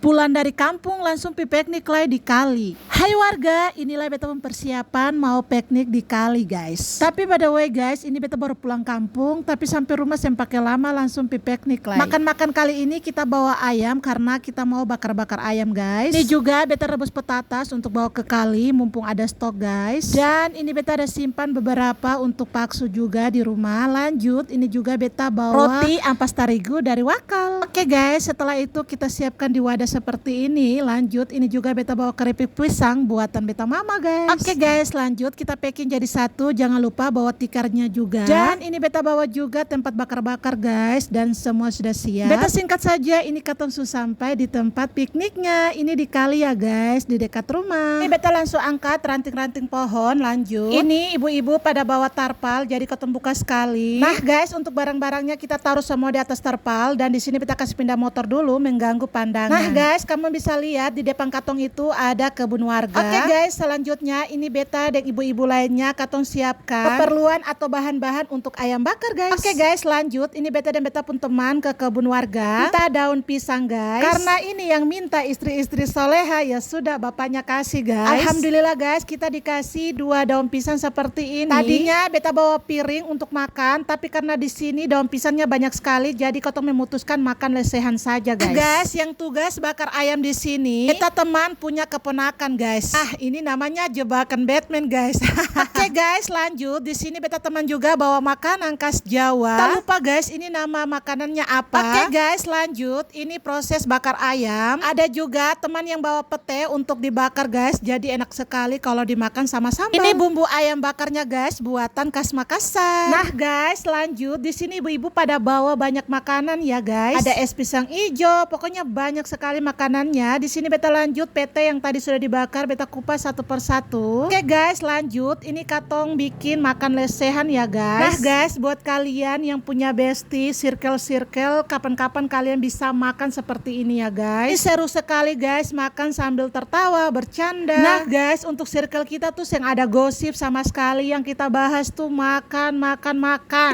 Pulang dari kampung langsung pi piknik lah di kali. Hai warga, inilah beta persiapan mau piknik di kali guys. Tapi by the way guys, ini beta baru pulang kampung, tapi sampai rumah saya pakai lama langsung pi piknik lah. Makan-makan kali ini kita bawa ayam karena kita mau bakar-bakar ayam guys. Ini juga beta rebus petatas untuk bawa ke kali, mumpung ada stok guys. Dan ini beta ada simpan beberapa untuk bakso juga di rumah. Lanjut, ini juga beta bawa roti ampas terigu dari Wakal. Oke guys, setelah itu kita siapkan di wadah seperti ini. Lanjut, ini juga beta bawa keripik pisang buatan beta mama guys. Oke guys, lanjut kita packing jadi satu. Jangan lupa bawa tikarnya juga. Dan ini beta bawa juga tempat bakar-bakar guys. Dan semua sudah siap. Beta singkat saja, ini katong sudah sampai di tempat pikniknya. Ini di kali ya guys, di dekat rumah. Ini beta langsung angkat ranting-ranting pohon. Lanjut, ini ibu-ibu pada bawa tarpal, jadi katong buka sekali. Nah guys, untuk barang-barangnya kita taruh semua di atas tarpal. Dan di sini beta kasih pindah motor dulu, mengganggu pandangan. Nah guys, kamu bisa lihat di depan katong itu ada kebun warga. Oke guys, selanjutnya ini beta dan ibu-ibu lainnya katong siapkan keperluan atau bahan-bahan untuk ayam bakar guys. Oke guys, lanjut, ini beta dan beta pun teman ke kebun warga. Minta daun pisang guys. Karena ini yang minta istri-istri soleha, ya sudah bapaknya kasih guys. Alhamdulillah guys, kita dikasih 2 daun pisang seperti ini. Tadinya beta bawa piring untuk makan, tapi karena di sini daun pisangnya banyak sekali, jadi katong memutuskan makan lesehan saja guys. Guys, yang tugas bakar ayam di sini, kita teman punya keponakan guys. Ini namanya jebakan Batman guys. Oke guys, lanjut. Di sini beta teman juga bawa makanan khas Jawa. Tak lupa guys, ini nama makanannya apa? Oke guys, lanjut. Ini proses bakar ayam. Ada juga teman yang bawa pete untuk dibakar guys. Jadi enak sekali kalau dimakan sama sambal. Ini bumbu ayam bakarnya guys, buatan khas Makassar. Nah guys, lanjut. Di sini ibu-ibu pada bawa banyak makanan ya guys. Ada es pisang hijau, pokoknya banyak sekali makanannya. Di sini beta lanjut pete yang tadi sudah dibakar, beta kupas satu persatu. Oke guys, lanjut. Ini katong bikin makan lesehan ya guys. Nah guys, buat kalian yang punya bestie circle-circle, kapan-kapan kalian bisa makan seperti ini ya guys. Ini seru sekali guys, makan sambil tertawa, bercanda. Nah guys, untuk circle kita tuh yang ada gosip sama sekali, yang kita bahas tuh makan.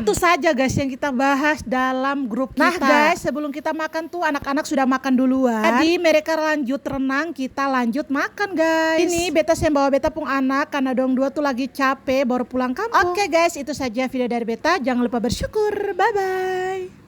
Itu saja guys yang kita bahas dalam grup kita. Nah guys, sebelum kita makan tuh anak-anak sudah makan duluan. Jadi mereka lanjut renang, kita lanjut makan guys. Ini beta yang bawa beta pun anak, karena dong dua tuh lagi capek baru pulang kampung. Oke guys, itu saja video dari beta. Jangan lupa bersyukur. Bye bye.